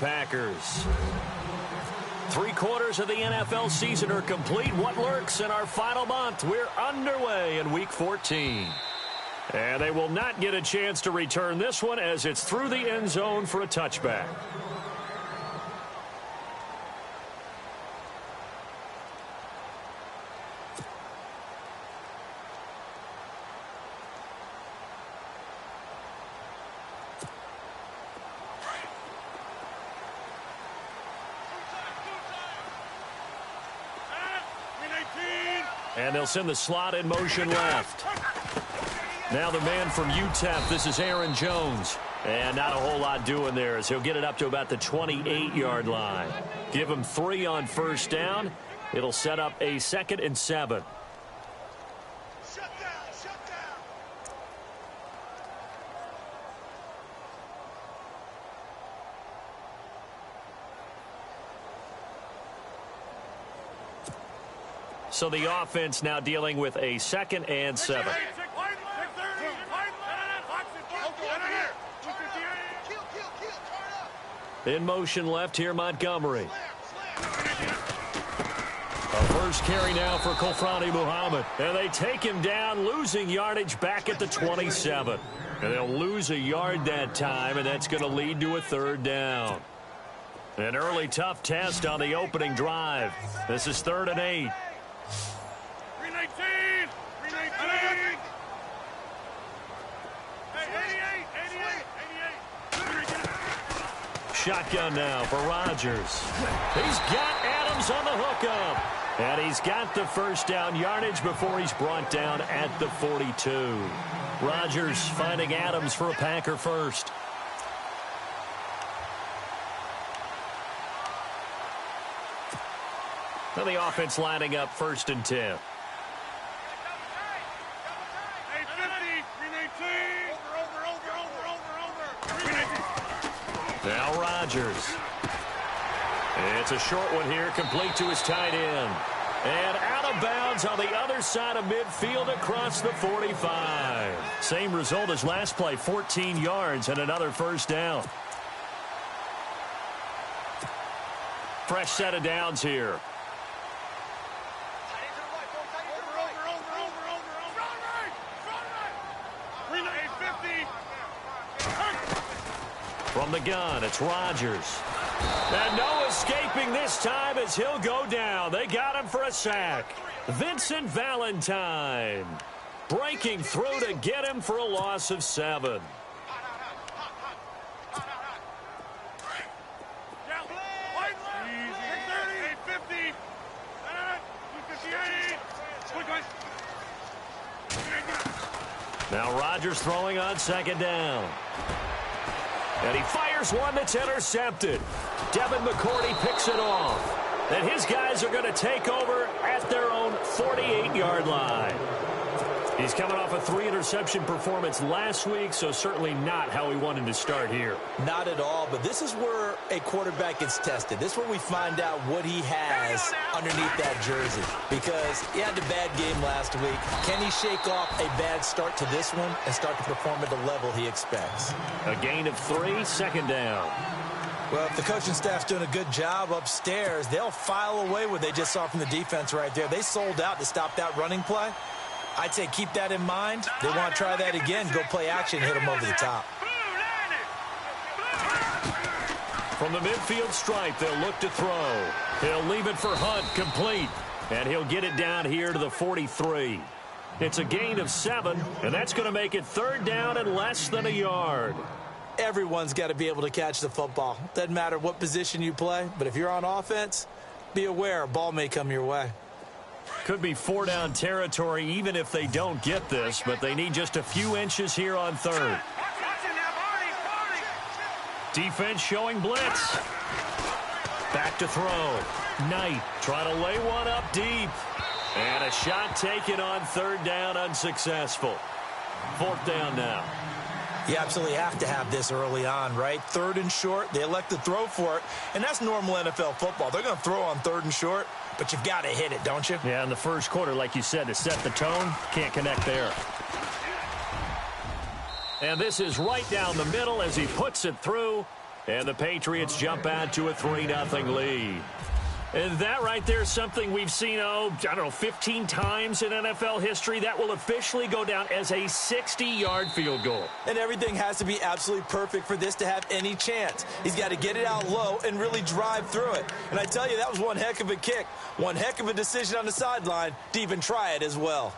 Packers. 3/4 of the NFL season are complete. What lurks in our final month? We're underway in Week 14. And they will not get a chance to return this one as it's through the end zone for a touchback. And they'll send the slot in motion left. Now the man from UTEP, this is Aaron Jones. And not a whole lot doing there as he'll get it up to about the 28-yard line. Give him 3 on first down. It'll set up a 2nd and 7. So the offense now dealing with a 2nd and 7. In motion left here, Montgomery. A first carry now for Kofrani Muhammad. And they take him down, losing yardage back at the 27. And they'll lose a yard that time, and that's going to lead to a 3rd down. An early tough test on the opening drive. This is 3rd and 8. Shotgun now for Rodgers. He's got Adams on the hookup. And he's got the first down yardage before he's brought down at the 42. Rodgers finding Adams for a Packer first. Now the offense lining up 1st and 10. Now Rodgers. It's a short one here, complete to his tight end. And out of bounds on the other side of midfield across the 45. Same result as last play, 14 yards and another first down. Fresh set of downs here. From the gun, it's Rodgers. And no escaping this time as he'll go down. They got him for a sack. Vincent Valentine breaking through to get him for a loss of 7. Now Rodgers throwing on 2nd down. And he fires one that's intercepted. Devin McCourty picks it off. And his guys are going to take over at their own 48-yard line. He's coming off a 3-interception performance last week, so certainly not how he wanted to start here. Not at all, but this is where a quarterback gets tested. This is where we find out what he has underneath that jersey. Because he had a bad game last week. Can he shake off a bad start to this one and start to perform at the level he expects? A gain of 3, 2nd down. Well, if the coaching staff's doing a good job upstairs, they'll file away what they just saw from the defense right there. They sold out to stop that running play. I'd say keep that in mind. They want to try that again, go play action, hit them over the top. From the midfield stripe, they'll look to throw. He'll leave it for Hunt, complete. And he'll get it down here to the 43. It's a gain of 7, and that's going to make it 3rd down and less than a yard. Everyone's got to be able to catch the football. Doesn't matter what position you play, but if you're on offense, be aware a ball may come your way. Could be 4-down territory even if they don't get this, but they need just a few inches here on 3rd. Defense showing blitz. Back to throw. Knight trying to lay one up deep. And a shot taken on 3rd down, unsuccessful. 4th down now. You absolutely have to have this early on, right? 3rd and short, they elect to throw for it, and that's normal NFL football. They're going to throw on 3rd and short, but you've got to hit it, don't you? Yeah, in the first quarter, like you said, to set the tone, can't connect there. And this is right down the middle as he puts it through. And the Patriots jump out to a 3-0 lead. And that right there is something we've seen, 15 times in NFL history. That will officially go down as a 60-yard field goal. And everything has to be absolutely perfect for this to have any chance. He's got to get it out low and really drive through it. And I tell you, that was one heck of a kick. One heck of a decision on the sideline to even try it as well.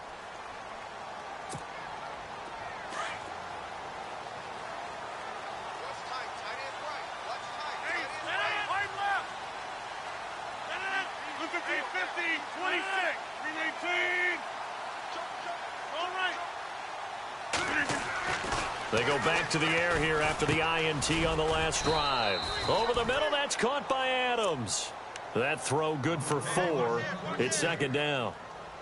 They go back to the air here after the INT on the last drive. Over the middle, that's caught by Adams. That throw good for 4. It's second down.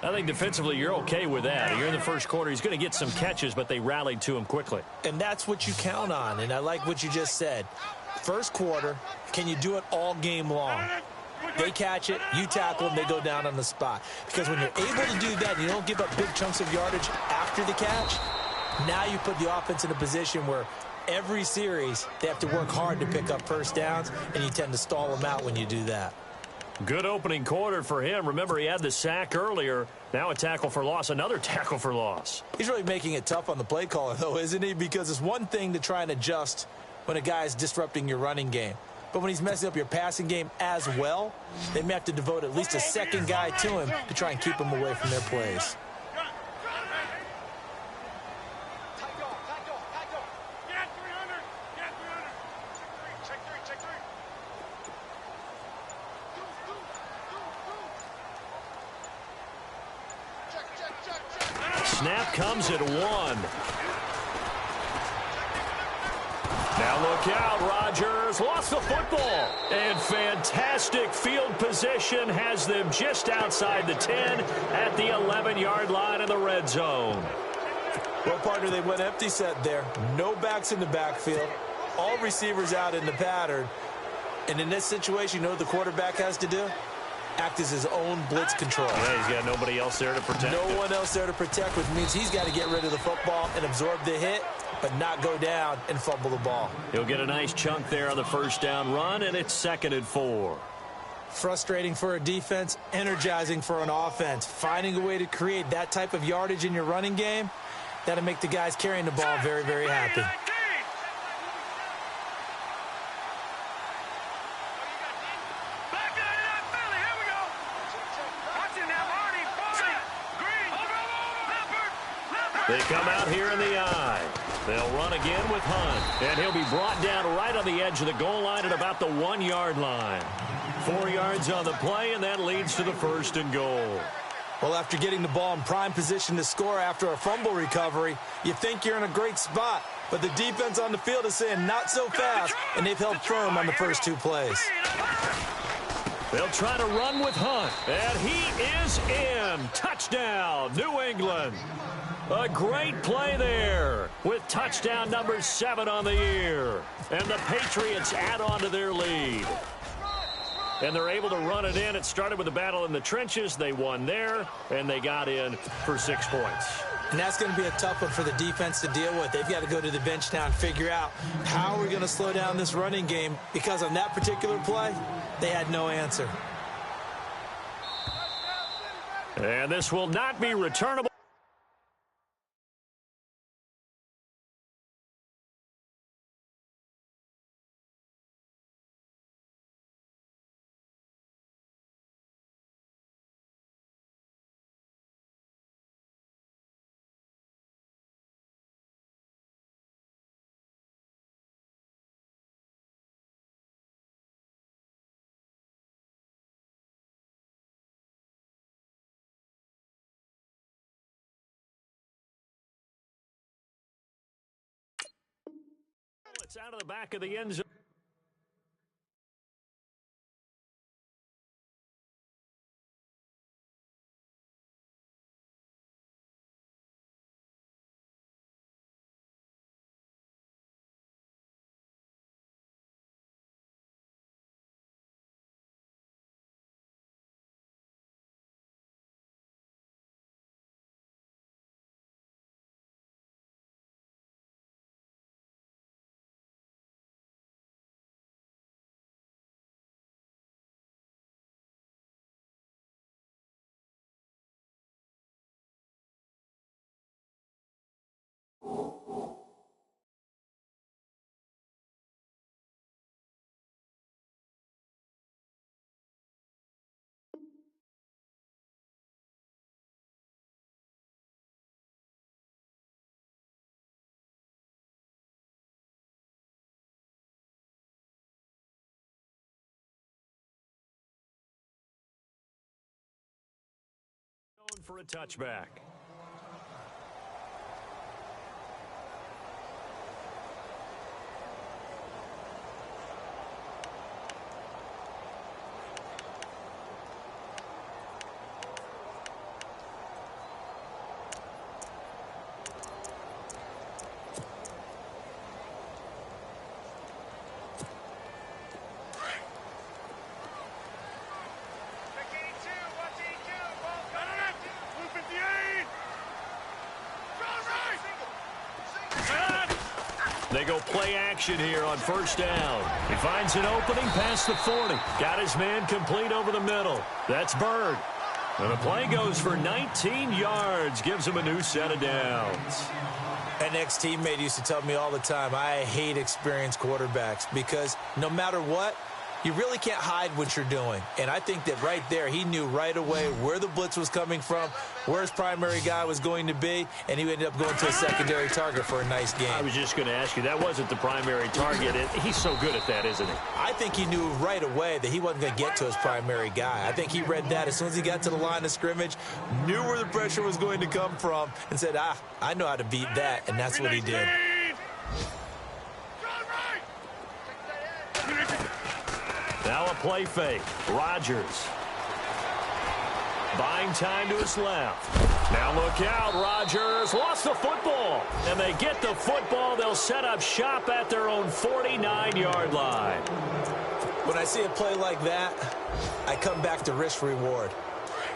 I think defensively you're okay with that. You're in the first quarter. He's going to get some catches, but they rallied to him quickly. And that's what you count on, and I like what you just said. First quarter, can you do it all game long? They catch it, you tackle them, they go down on the spot. Because when you're able to do that and you don't give up big chunks of yardage after the catch, now you put the offense in a position where every series they have to work hard to pick up first downs, and you tend to stall them out when you do that. Good opening quarter for him. Remember, he had the sack earlier. Now a tackle for loss, another tackle for loss. He's really making it tough on the play caller, though, isn't he? Because it's one thing to try and adjust when a guy is disrupting your running game. But when he's messing up your passing game as well, they may have to devote at least a second guy to him to try and keep him away from their plays. Snap comes at 1. Now look out, Rodgers lost the football. And fantastic field position has them just outside the 10 at the 11-yard line in the red zone. Well, partner, they went empty set there. No backs in the backfield. All receivers out in the pattern. And in this situation, you know what the quarterback has to do? Act as his own blitz control. Yeah, he's got nobody else there to protect him. No one else there to protect, which means he's got to get rid of the football and absorb the hit, but not go down and fumble the ball. He'll get a nice chunk there on the first down run, and it's 2nd and 4. Frustrating for a defense, energizing for an offense. Finding a way to create that type of yardage in your running game, that'll make the guys carrying the ball very, very happy. They come out here in the eye. They'll run again with Hunt. And he'll be brought down right on the edge of the goal line at about the 1-yard line. 4 yards on the play, and that leads to the 1st and goal. Well, after getting the ball in prime position to score after a fumble recovery, you think you're in a great spot. But the defense on the field is saying not so fast, and they've held firm on the first 2 plays. They'll try to run with Hunt, and he is in. Touchdown, New England. A great play there with touchdown number 7 on the year. And the Patriots add on to their lead. And they're able to run it in. It started with a battle in the trenches. They won there, and they got in for 6 points. And that's going to be a tough one for the defense to deal with. They've got to go to the bench now and figure out how we're going to slow down this running game, because on that particular play, they had no answer. And this will not be returnable. It's out of the back of the end zone. for a touchback. They go play action here on first down. He finds an opening past the 40. Got his man complete over the middle. That's Bird. And the play goes for 19 yards. Gives him a new set of downs. An ex-teammate used to tell me all the time, I hate experienced quarterbacks because no matter what, you really can't hide what you're doing. And I think that right there, he knew right away where the blitz was coming from, where his primary guy was going to be, and he ended up going to a secondary target for a nice game. I was just going to ask you, that wasn't the primary target. He's so good at that, isn't he? I think he knew right away that he wasn't going to get to his primary guy. I think he read that as soon as he got to the line of scrimmage, knew where the pressure was going to come from, and said, I know how to beat that, and that's what he did. Now a play fake. Rodgers. Buying time to his left. Now look out. Rodgers lost the football. And they get the football. They'll set up shop at their own 49-yard line. When I see a play like that, I come back to risk-reward.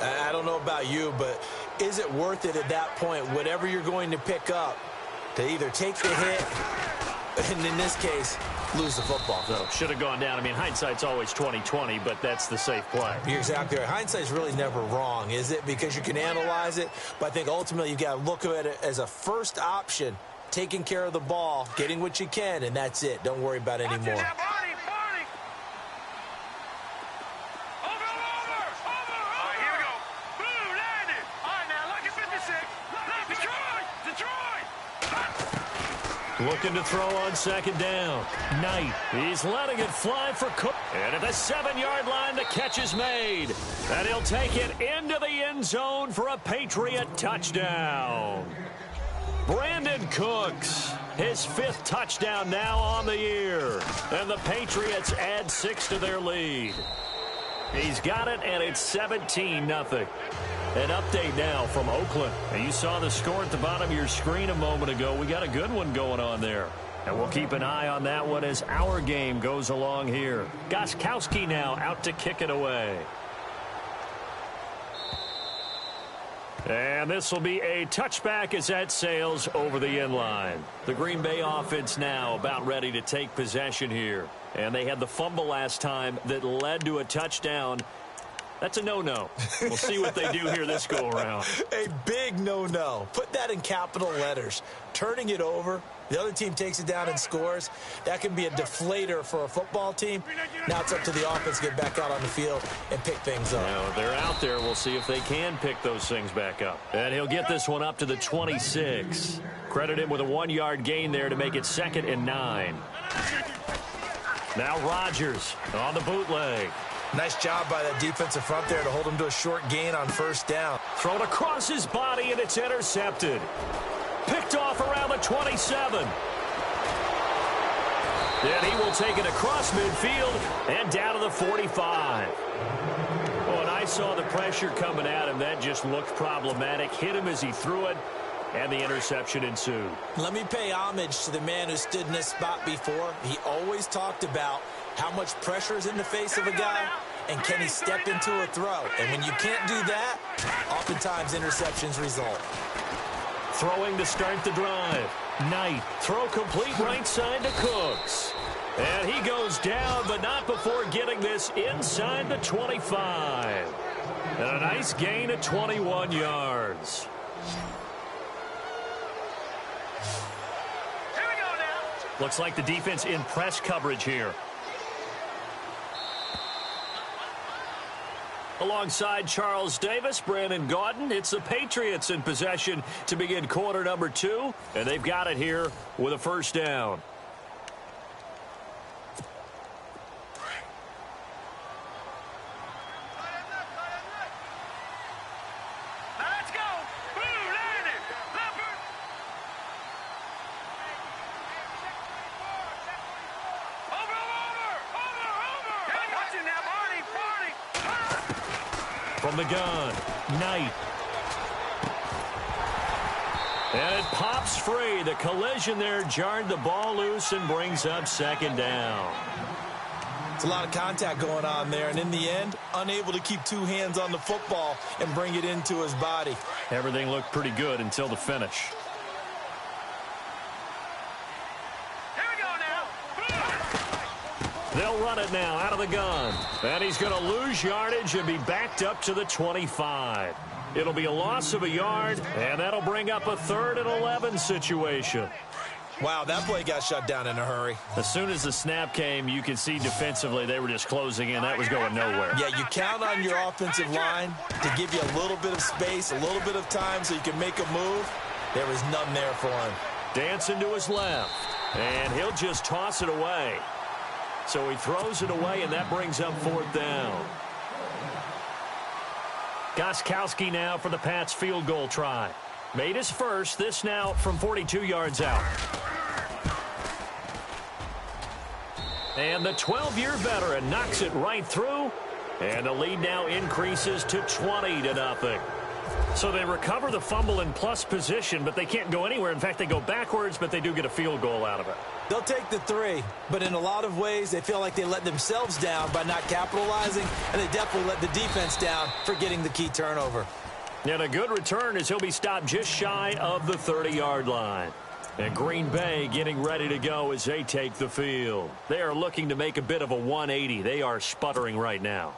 I don't know about you, but is it worth it at that point, whatever you're going to pick up, to either take the hit, and in this case, lose the football? So should have gone down. I mean, hindsight's always 20/20, but that's the safe play. You're exactly right. Hindsight's really never wrong, is it? Because you can analyze it, but I think ultimately you got to look at it as a first option, taking care of the ball, getting what you can, and that's it. Don't worry about it anymore. Looking to throw on second down. Knight. He's letting it fly for Cook. And at the 7-yard line, the catch is made. And he'll take it into the end zone for a Patriot touchdown. Brandon Cooks, his 5th touchdown now on the year. And the Patriots add 6 to their lead. He's got it, and it's 17-0. An update now from Oakland. And you saw the score at the bottom of your screen a moment ago. We got a good one going on there. And we'll keep an eye on that one as our game goes along here. Gostkowski now out to kick it away. And this will be a touchback as that sails over the end line. The Green Bay offense now about ready to take possession here. And they had the fumble last time that led to a touchdown. That's a no-no. We'll see what they do here this go-around. A big no-no. Put that in capital letters. Turning it over, the other team takes it down and scores. That can be a deflator for a football team. Now it's up to the offense to get back out on the field and pick things up. Now, they're out there. We'll see if they can pick those things back up. And he'll get this one up to the 26. Credit him with a 1-yard gain there to make it 2nd and 9. Now Rodgers on the bootleg. Nice job by that defensive front there to hold him to a short gain on first down. Thrown across his body, and it's intercepted. Picked off around the 27. Then he will take it across midfield and down to the 45. Oh, and I saw the pressure coming at him. That just looked problematic. Hit him as he threw it, and the interception ensued. Let me pay homage to the man who stood in this spot before. He always talked about how much pressure is in the face of a guy, and can he step into a throw? And when you can't do that, oftentimes interceptions result. Throwing to start the drive. Knight. Throw complete right side to Cooks. And he goes down, but not before getting this inside the 25. And a nice gain of 21 yards. Here we go now. Looks like the defense in press coverage here. Alongside Charles Davis, Brandon Gaudin, it's the Patriots in possession to begin quarter number 2, and they've got it here with a first down. From the gun, Knight. And it pops free. The collision there jarred the ball loose and brings up second down. It's a lot of contact going on there, and in the end, unable to keep two hands on the football and bring it into his body. Everything looked pretty good until the finish. Here we go now. They'll run it now out of the gun. And he's going to lose yardage and be backed up to the 25. It'll be a loss of a yard, and that'll bring up a 3rd and 11 situation. Wow, that play got shut down in a hurry. As soon as the snap came, you could see defensively they were just closing in. That was going nowhere. Yeah, you count on your offensive line to give you a little bit of space, a little bit of time so you can make a move. There was none there for him. Dancing to his left, and he'll just toss it away. So he throws it away, and that brings up 4th down. Gostkowski now for the Pats field goal try. Made his first, this now from 42 yards out. And the 12-year veteran knocks it right through. And the lead now increases to 20-0. So they recover the fumble in plus position, but they can't go anywhere. In fact, they go backwards, but they do get a field goal out of it. They'll take the 3, but in a lot of ways, they feel like they let themselves down by not capitalizing, and they definitely let the defense down for getting the key turnover. And a good return as he'll be stopped just shy of the 30-yard line. And Green Bay getting ready to go as they take the field. They are looking to make a bit of a 180. They are sputtering right now.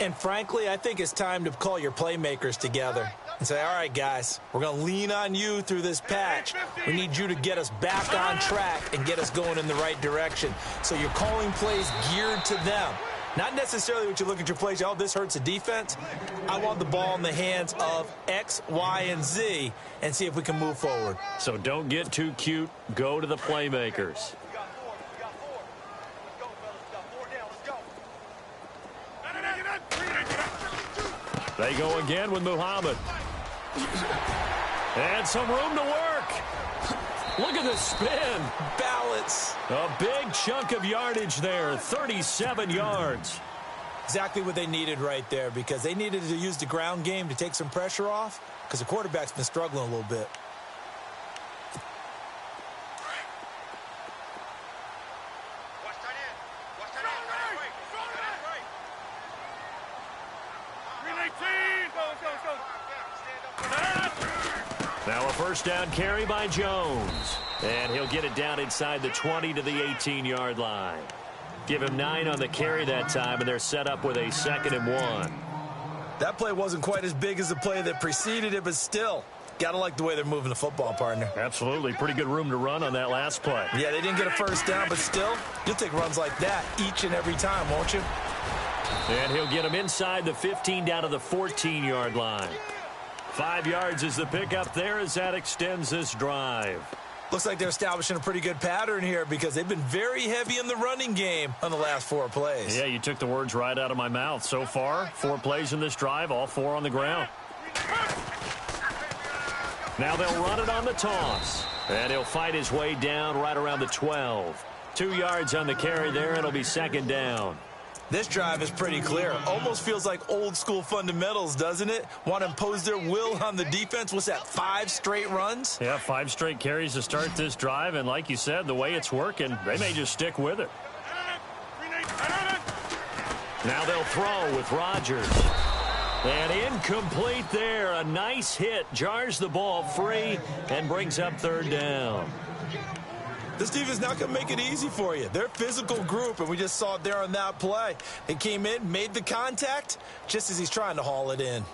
And frankly, I think it's time to call your playmakers together and say, all right, guys, we're going to lean on you through this patch. We need you to get us back on track and get us going in the right direction. So you're calling plays geared to them. Not necessarily what you look at your plays, oh, this hurts the defense. I want the ball in the hands of X, Y, and Z and see if we can move forward. So don't get too cute. Go to the playmakers. They go again with Muhammad. And some room to work. Look at the spin. Balance. A big chunk of yardage there, 37 yards. Exactly what they needed right there, because they needed to use the ground game to take some pressure off, because the quarterback's been struggling a little bit. Now a first down carry by Jones. And he'll get it down inside the 20 to the 18-yard line. Give him 9 on the carry that time, and they're set up with a 2nd and 1. That play wasn't quite as big as the play that preceded it, but still, got to like the way they're moving the football, partner. Absolutely. Pretty good room to run on that last play. Yeah, they didn't get a first down, but still, you'll take runs like that each and every time, won't you? And he'll get him inside the 15 down to the 14-yard line. 5 yards is the pickup there as that extends this drive. Looks like they're establishing a pretty good pattern here because they've been very heavy in the running game on the last 4 plays. Yeah, you took the words right out of my mouth. So far, 4 plays in this drive, all 4 on the ground. Now they'll run it on the toss. And he'll fight his way down right around the 12. 2 yards on the carry there, and it'll be 2nd down. This drive is pretty clear. Almost feels like old school fundamentals, doesn't it? Want to impose their will on the defense. What's that, 5 straight runs? Yeah, 5 straight carries to start this drive. And like you said, the way it's working, they may just stick with it. Now they'll throw with Rodgers. And incomplete there. A nice hit. Jars the ball free and brings up 3rd down. This defense not going to make it easy for you. They're a physical group, and we just saw it there on that play. They came in, made the contact, just as he's trying to haul it in.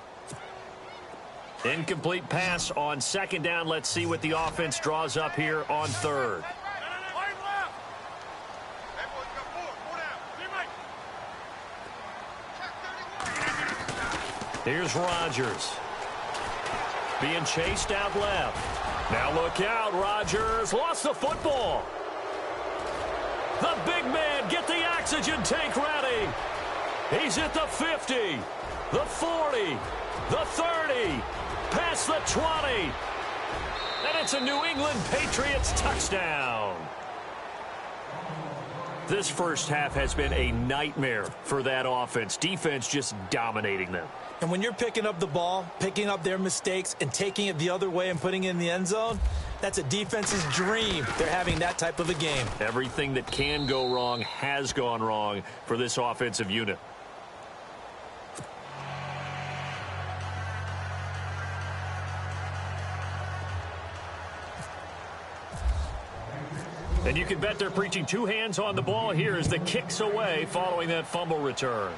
Incomplete pass on 2nd down. Let's see what the offense draws up here on 3rd. Here's Rodgers. Being chased out left. Now look out, Rodgers lost the football. The big man, get the oxygen tank ready. He's at the 50, the 40, the 30, past the 20. And it's a New England Patriots touchdown. This first half has been a nightmare for that offense. Defense just dominating them. And when you're picking up the ball, picking up their mistakes, and taking it the other way and putting it in the end zone, that's a defense's dream. They're having that type of a game. Everything that can go wrong has gone wrong for this offensive unit. And you can bet they're preaching two hands on the ball here as the kick's away following that fumble return.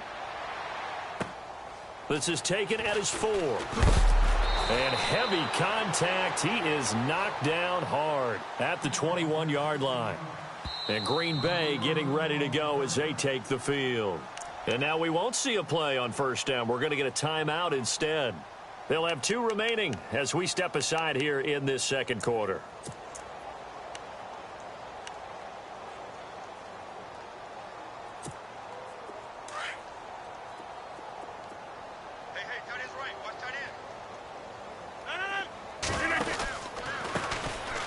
This is taken at his 4. And heavy contact. He is knocked down hard at the 21-yard line. And Green Bay getting ready to go as they take the field. And now we won't see a play on first down. We're going to get a timeout instead. They'll have 2 remaining as we step aside here in this second quarter.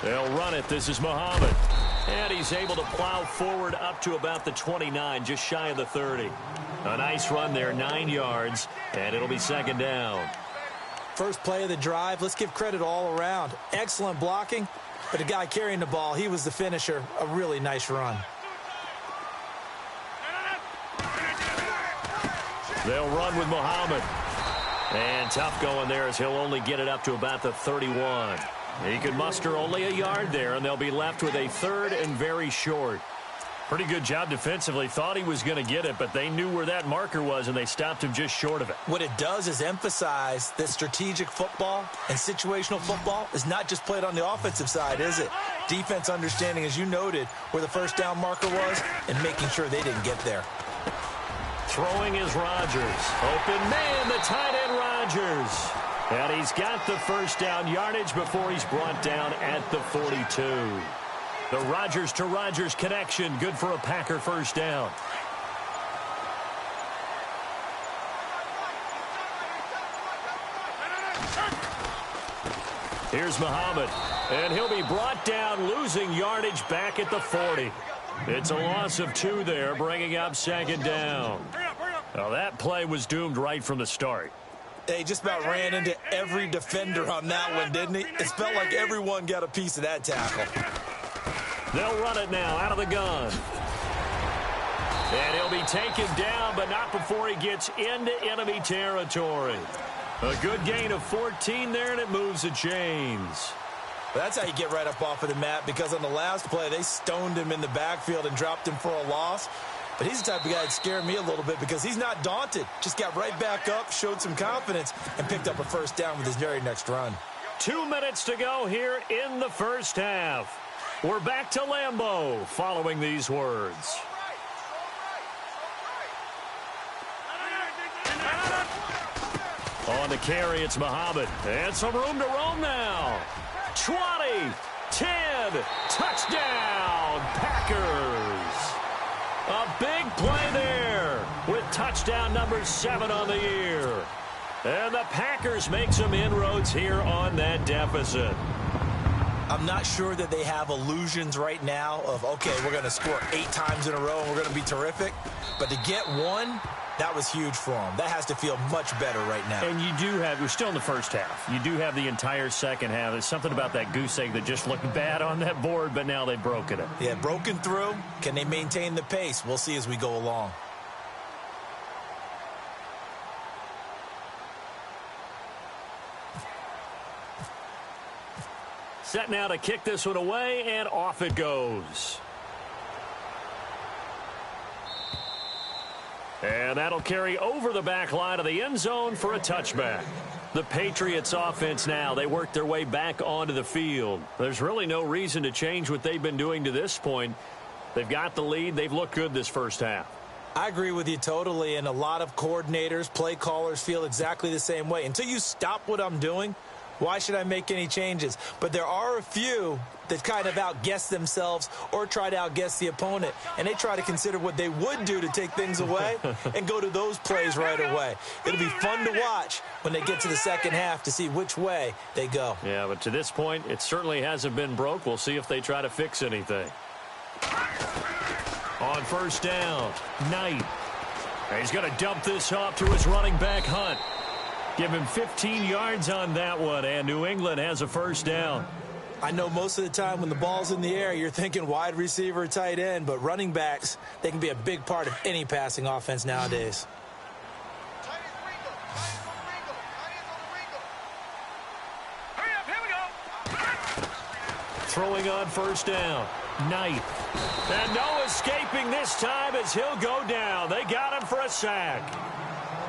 They'll run it. This is Muhammad. And he's able to plow forward up to about the 29, just shy of the 30. A nice run there, 9 yards, and it'll be second down. First play of the drive, let's give credit all around. Excellent blocking, but the guy carrying the ball, he was the finisher. A really nice run. They'll run with Muhammad. And tough going there as he'll only get it up to about the 31. He could muster only a yard there, and they'll be left with a 3rd and very short. Pretty good job defensively. Thought he was going to get it, but they knew where that marker was, and they stopped him just short of it. What it does is emphasize that strategic football and situational football is not just played on the offensive side, is it? Defense understanding, as you noted, where the first down marker was and making sure they didn't get there. Throwing is Rodgers. Open man, the tight end Rodgers. And he's got the first down yardage before he's brought down at the 42. The Rodgers to Rodgers connection, good for a Packer first down. Here's Muhammad, and he'll be brought down, losing yardage back at the 40. It's a loss of 2 there, bringing up second down. Now that play was doomed right from the start. He just about ran into every defender on that one, didn't he? It felt like everyone got a piece of that tackle. They'll run it now out of the gun. And he'll be taken down, but not before he gets into enemy territory. A good gain of 14 there, and it moves the chains. That's how you get right up off of the mat, because on the last play, they stoned him in the backfield and dropped him for a loss. But he's the type of guy that scared me a little bit because he's not daunted. Just got right back up, showed some confidence, and picked up a first down with his very next run. 2 minutes to go here in the first half. We're back to Lambeau following these words. On the carry, it's Muhammad. And some room to roam now. 20, 10, touchdown, Packers. A big play there with touchdown number 7 on the year. And the Packers make some inroads here on that deficit. I'm not sure that they have illusions right now of, okay, we're going to score 8 times in a row and we're going to be terrific. But to get 1, that was huge for them. That has to feel much better right now. And you do have, we're still in the first half. You do have the entire second half. There's something about that goose egg that just looked bad on that board, but now they've broken it. Yeah, broken through. Can they maintain the pace? We'll see as we go along. Set now to kick this one away, and off it goes. And that'll carry over the back line of the end zone for a touchback. The Patriots offense now, they work their way back onto the field. There's really no reason to change what they've been doing to this point. They've got the lead. They've looked good this first half. I agree with you totally, and a lot of coordinators, play callers feel exactly the same way. Until you stop what I'm doing, why should I make any changes? But there are a few that kind of outguess themselves or try to outguess the opponent, and they try to consider what they would do to take things away and go to those plays right away. It'll be fun to watch when they get to the second half to see which way they go. Yeah, but to this point, it certainly hasn't been broke. We'll see if they try to fix anything. On first down, Knight. He's going to dump this off to his running back, Hunt. Give him 15 yards on that one, and New England has a first down. I know most of the time when the ball's in the air, you're thinking wide receiver, tight end, but running backs, they can be a big part of any passing offense nowadays. Hurry up, here we go. Throwing on first down, Knight. And no escaping this time as he'll go down. They got him for a sack.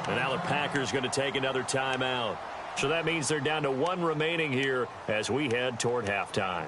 And now the Packers going to take another timeout. So that means they're down to one remaining here as we head toward halftime.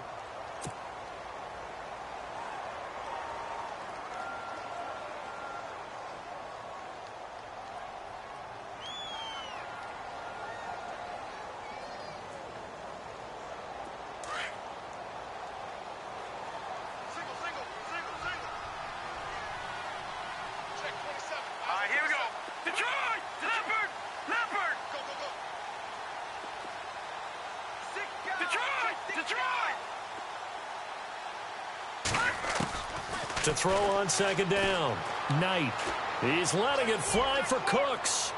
To throw on second down, Knight. He's letting it fly for Cooks.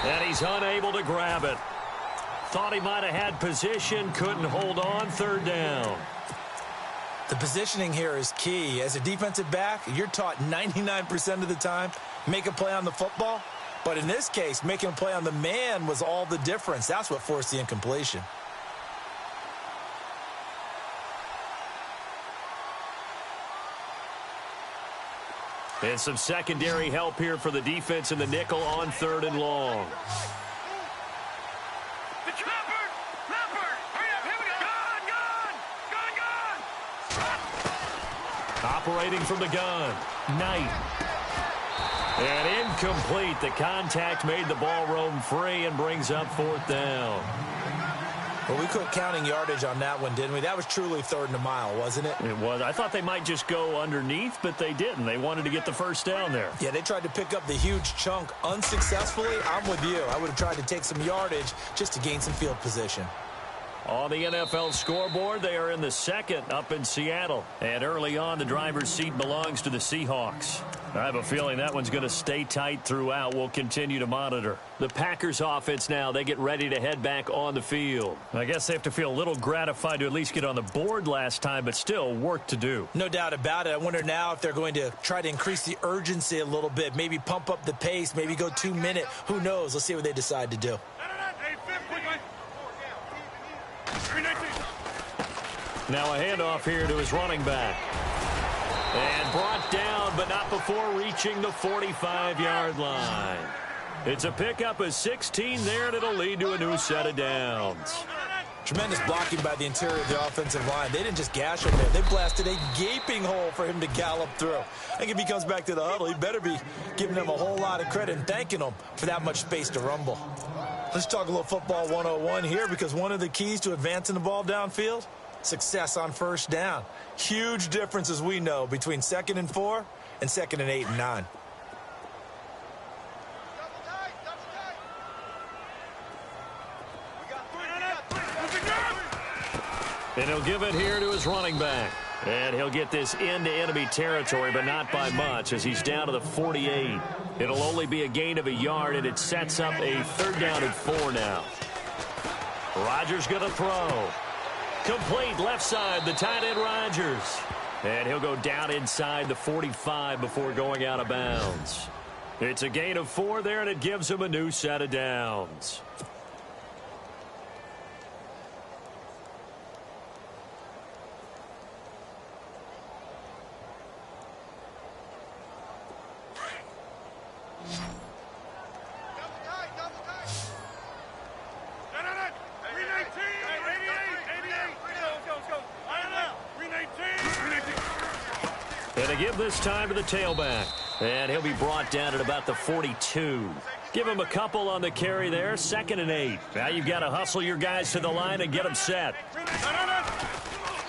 And he's unable to grab it. Thought he might have had position, couldn't hold on, third down. The positioning here is key. As a defensive back, you're taught 99% of the time, make a play on the football. But in this case, making a play on the man was all the difference. That's what forced the incompletion. And some secondary help here for the defense in the nickel on third and long. Operating from the gun, Knight. And incomplete. The contact made the ball roam free and brings up fourth down. Well, we quit counting yardage on that one, didn't we? That was truly third and a mile, wasn't it? It was. I thought they might just go underneath, but they didn't. They wanted to get the first down there. Yeah, they tried to pick up the huge chunk unsuccessfully. I'm with you. I would have tried to take some yardage just to gain some field position. On the NFL scoreboard, they are in the second up in Seattle. And early on, the driver's seat belongs to the Seahawks. I have a feeling that one's going to stay tight throughout. We'll continue to monitor. The Packers offense now, they get ready to head back on the field. I guess they have to feel a little gratified to at least get on the board last time, but still work to do. No doubt about it. I wonder now if they're going to try to increase the urgency a little bit, maybe pump up the pace, maybe go 2 minute. Who knows? Let's see what they decide to do. Now a handoff here to his running back. And brought down, but not before reaching the 45-yard line. It's a pickup of 16 there, and it'll lead to a new set of downs. Tremendous blocking by the interior of the offensive line. They didn't just gash him there. They blasted a gaping hole for him to gallop through. I think if he comes back to the huddle, he better be giving them a whole lot of credit and thanking them for that much space to rumble. Let's talk a little football 101 here, because one of the keys to advancing the ball downfield, success on first down. Huge difference, as we know, between 2nd and 4 and 2nd and 8 and 9. And he'll give it here to his running back. And he'll get this into enemy territory, but not by much, as he's down to the 48. It'll only be a gain of a yard, and it sets up a third down and 4 now. Rodgers going to throw. Complete left side, the tight end Rodgers. And he'll go down inside the 45 before going out of bounds. It's a gain of 4 there, and it gives him a new set of downs. And they give this time to the tailback. And he'll be brought down at about the 42. Give him a couple on the carry there. 2nd and 8. Now you've got to hustle your guys to the line and get them set.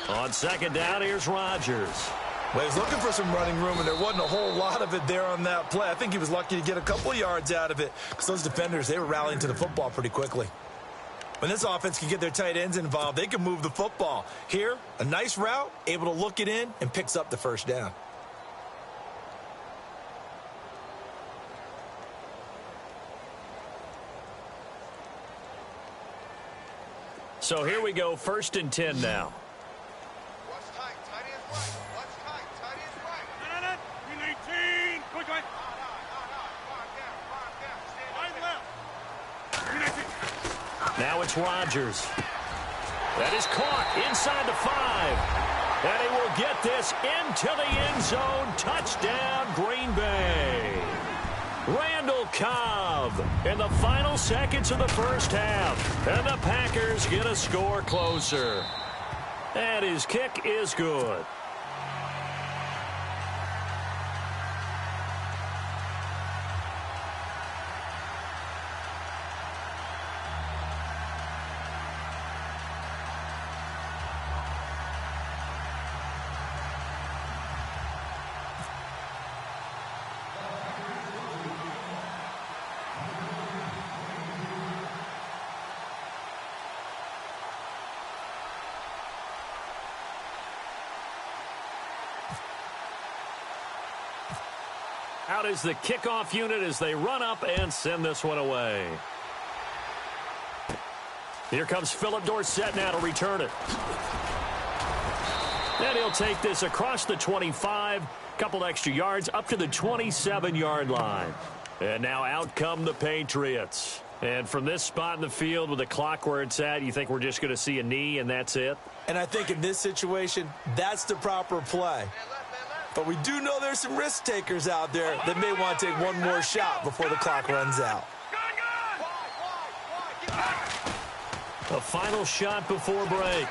On second down, here's Rodgers. Well, he was looking for some running room, and there wasn't a whole lot of it there on that play. I think he was lucky to get a couple of yards out of it, because those defenders, they were rallying to the football pretty quickly. When this offense can get their tight ends involved, they can move the football. Here, a nice route, able to look it in, and picks up the first down. So here we go, 1st and 10 now. Watch tight. Tight ends right. Watch tight. Tight ends right. 319. Quick, quick. Wide left. 319. Now it's Rodgers. That is caught inside the 5. And he will get this into the end zone. Touchdown, Green Bay. Randall Cobb in the final seconds of the first half. And the Packers get a score closer. And his kick is good. Out is the kickoff unit as they run up and send this one away. Here comes Philip Dorsett now to return it. And he'll take this across the 25, couple extra yards up to the 27-yard line. And now out come the Patriots. And from this spot in the field with the clock where it's at, you think we're just going to see a knee and that's it? And I think in this situation, that's the proper play. But we do know there's some risk takers out there that may want to take one more shot before the clock runs out. A final shot before break.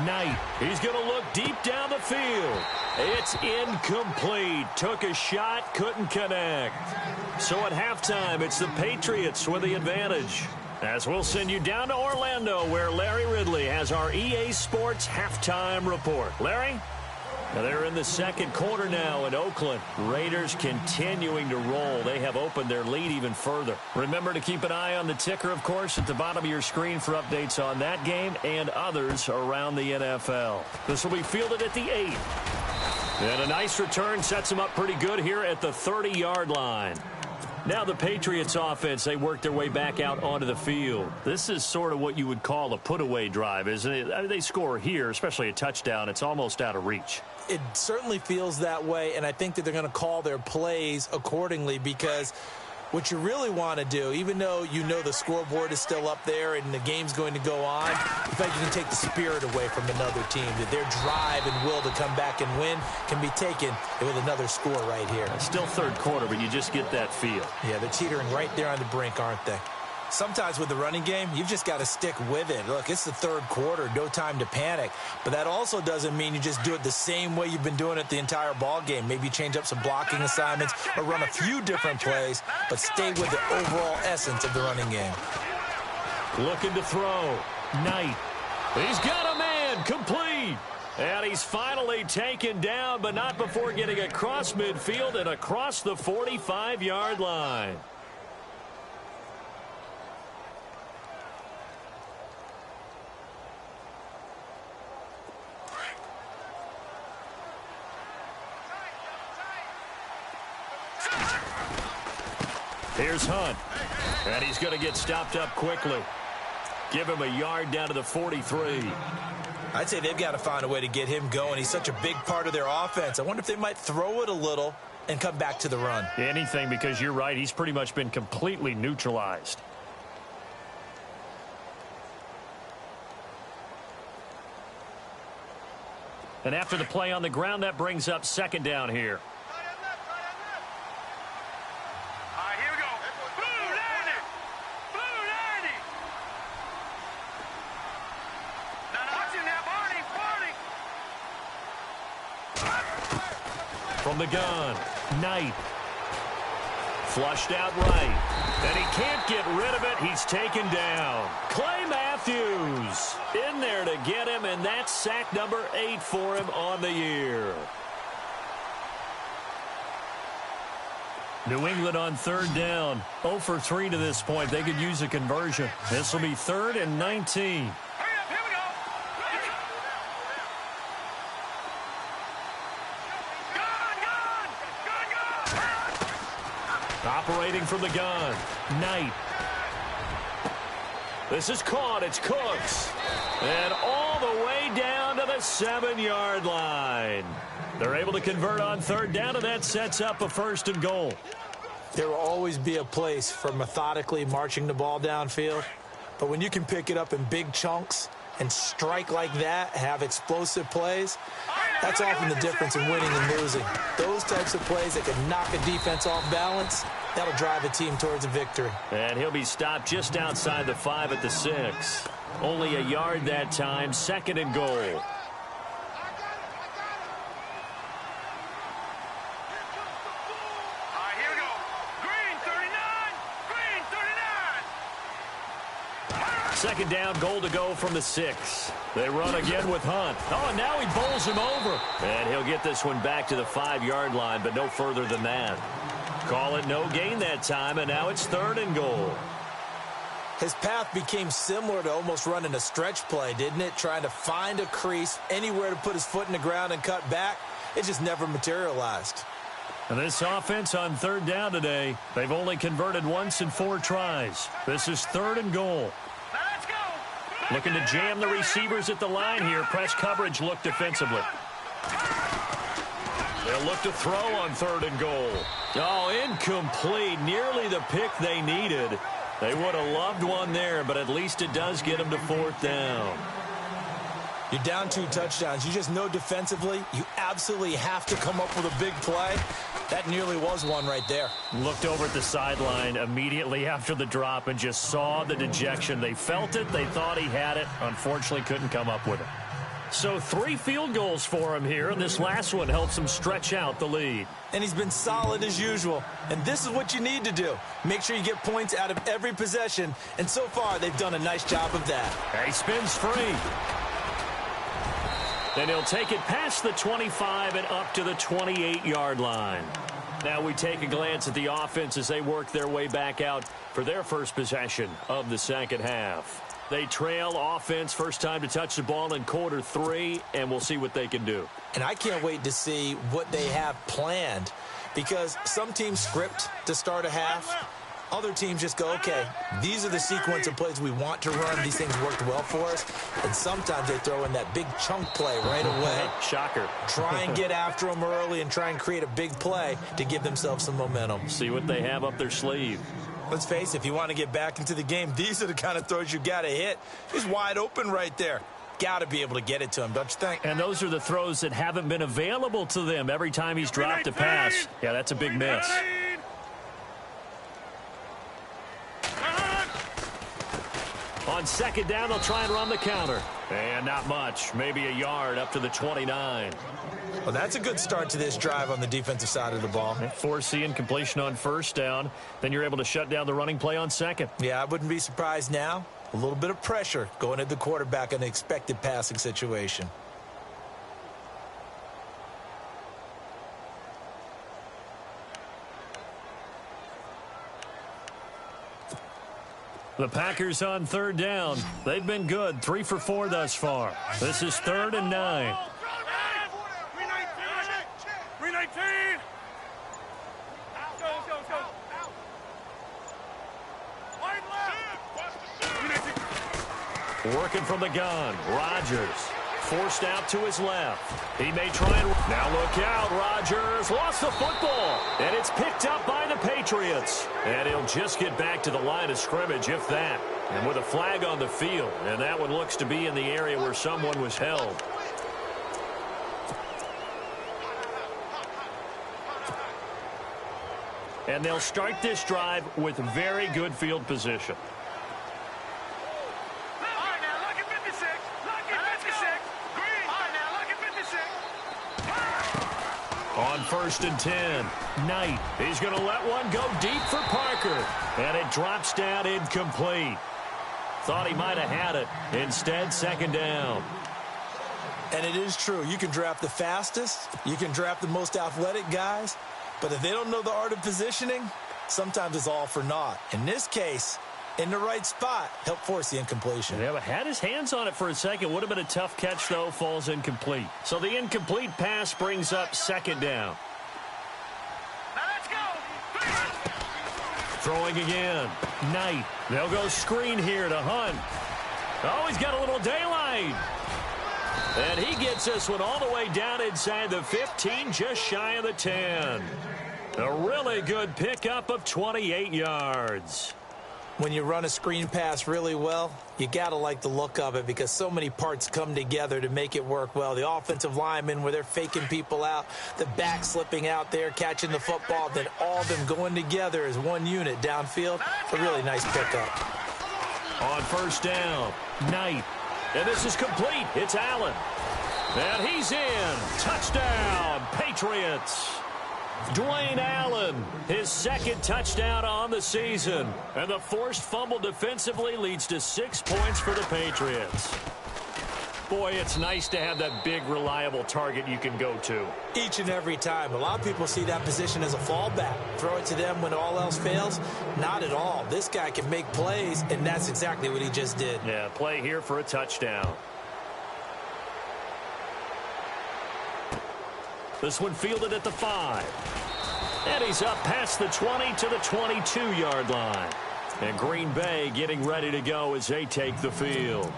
Knight, he's going to look deep down the field. It's incomplete. Took a shot, couldn't connect. So at halftime, it's the Patriots with the advantage. As we'll send you down to Orlando, where Larry Ridley has our EA Sports halftime report. Larry? Now they're in the second quarter now in Oakland. Raiders continuing to roll. They have opened their lead even further. Remember to keep an eye on the ticker, of course, at the bottom of your screen for updates on that game and others around the NFL. This will be fielded at the 8. And a nice return sets them up pretty good here at the 30-yard line. Now the Patriots offense, they work their way back out onto the field. This is sort of what you would call a put-away drive, isn't it? I mean, they score here, especially a touchdown. It's almost out of reach. It certainly feels that way, and I think that they're going to call their plays accordingly because what you really want to do, even though you know the scoreboard is still up there and the game's going to go on, in fact, you can take the spirit away from another team, that their drive and will to come back and win can be taken with another score right here. It's still third quarter, but you just get that feel. Yeah, they're teetering right there on the brink, aren't they? Sometimes with the running game, you've just got to stick with it. Look, it's the third quarter, no time to panic. But that also doesn't mean you just do it the same way you've been doing it the entire ball game. Maybe change up some blocking assignments or run a few different plays, but stay with the overall essence of the running game. Looking to throw. Knight. He's got a man, complete. And he's finally taken down, but not before getting across midfield and across the 45-yard line. Here's Hunt, and he's going to get stopped up quickly. Give him a yard down to the 43. I'd say they've got to find a way to get him going. He's such a big part of their offense. I wonder if they might throw it a little and come back to the run. Anything, because you're right. He's pretty much been completely neutralized. And after the play on the ground, that brings up second down here. From the gun, Knight. Flushed out right. And he can't get rid of it. He's taken down. Clay Matthews in there to get him, and that's sack number 8 for him on the year. New England on third down. 0 for 3 to this point. They could use a conversion. This will be 3rd and 19. Operating from the gun, Knight. This is caught. It's Cooks. And all the way down to the 7-yard line. They're able to convert on third down, and that sets up a 1st and goal. There will always be a place for methodically marching the ball downfield. But when you can pick it up in big chunks and strike like that, have explosive plays, that's often the difference in winning and losing. Those types of plays that can knock a defense off balance, that'll drive a team towards a victory. And he'll be stopped just outside the 5 at the 6. Only a yard that time, 2nd and goal. Second down, goal to go from the 6. They run again with Hunt. Oh, and now he bowls him over. And he'll get this one back to the 5-yard line, but no further than that. Call it no gain that time, and now it's 3rd and goal. His path became similar to almost running a stretch play, didn't it? Trying to find a crease, anywhere to put his foot in the ground and cut back. It just never materialized. And this offense on 3rd down today, they've only converted once in 4 tries. This is 3rd and goal. Looking to jam the receivers at the line here. Press coverage look defensively. They'll look to throw on 3rd and goal. Oh, incomplete. Nearly the pick they needed. They would have loved one there, but at least it does get them to 4th down. You're down 2 touchdowns. You just know defensively you absolutely have to come up with a big play. That nearly was one right there. Looked over at the sideline immediately after the drop and just saw the dejection. They felt it. They thought he had it. Unfortunately, couldn't come up with it. So 3 field goals for him here, and this last one helps him stretch out the lead. And he's been solid as usual. And this is what you need to do. Make sure you get points out of every possession. And so far, they've done a nice job of that. He spins free. Then he'll take it past the 25 and up to the 28-yard line. Now we take a glance at the offense as they work their way back out for their first possession of the second half. They trail offense, first time to touch the ball in quarter 3, and we'll see what they can do. And I can't wait to see what they have planned, because some teams script to start a half. Other teams just go, okay, these are the sequence of plays we want to run. These things worked well for us. And sometimes they throw in that big chunk play right away. Shocker. Try and get after them early and try and create a big play to give themselves some momentum. See what they have up their sleeve. Let's face it, if you want to get back into the game, these are the kind of throws you got to hit. He's wide open right there. Got to be able to get it to him, don't you think? And those are the throws that haven't been available to them every time he's dropped a pass. Yeah, that's a big miss. On second down, they'll try and run the counter. And not much. Maybe a yard up to the 29. Well, that's a good start to this drive on the defensive side of the ball. Force the incompletion on first down. Then you're able to shut down the running play on second. Yeah, I wouldn't be surprised now. A little bit of pressure going at the quarterback in an expected passing situation. The Packers on third down. They've been good. 3 for 4 thus far. This is 3rd and 9. 319. Working from the gun. Rodgers forced out to his left. He may try and... Now look out. Rodgers lost the football. And it's picked up by the Patriots. And he'll just get back to the line of scrimmage, if that. And with a flag on the field. And that one looks to be in the area where someone was held. And they'll start this drive with very good field position. On 1st and 10, Knight. He's going to let one go deep for Parker. And it drops down incomplete. Thought he might have had it. Instead, 2nd down. And it is true. You can draft the fastest. You can draft the most athletic guys. But if they don't know the art of positioning, sometimes it's all for naught. In this case, in the right spot, help force the incompletion. Yeah, but had his hands on it for a second. Would have been a tough catch, though. Falls incomplete. So the incomplete pass brings up 2nd down. Now let's go. Throwing again. Knight. They'll go screen here to Hunt. Oh, he's got a little daylight. And he gets this one all the way down inside the 15, just shy of the 10. A really good pickup of 28 yards. When you run a screen pass really well, you got to like the look of it because so many parts come together to make it work well. The offensive linemen where they're faking people out, the back slipping out there, catching the football, then all of them going together as one unit downfield. A really nice pickup. On first down, Knight. And this is complete. It's Allen. And he's in. Touchdown, Patriots. Dwayne Allen, his second touchdown on the season. And the forced fumble defensively leads to 6 points for the Patriots. Boy, it's nice to have that big, reliable target you can go to. Each and every time. A lot of people see that position as a fallback. Throw it to them when all else fails. Not at all. This guy can make plays, and that's exactly what he just did. Yeah, play here for a touchdown. This one fielded at the 5. And he's up past the 20 to the 22-yard line. And Green Bay getting ready to go as they take the field.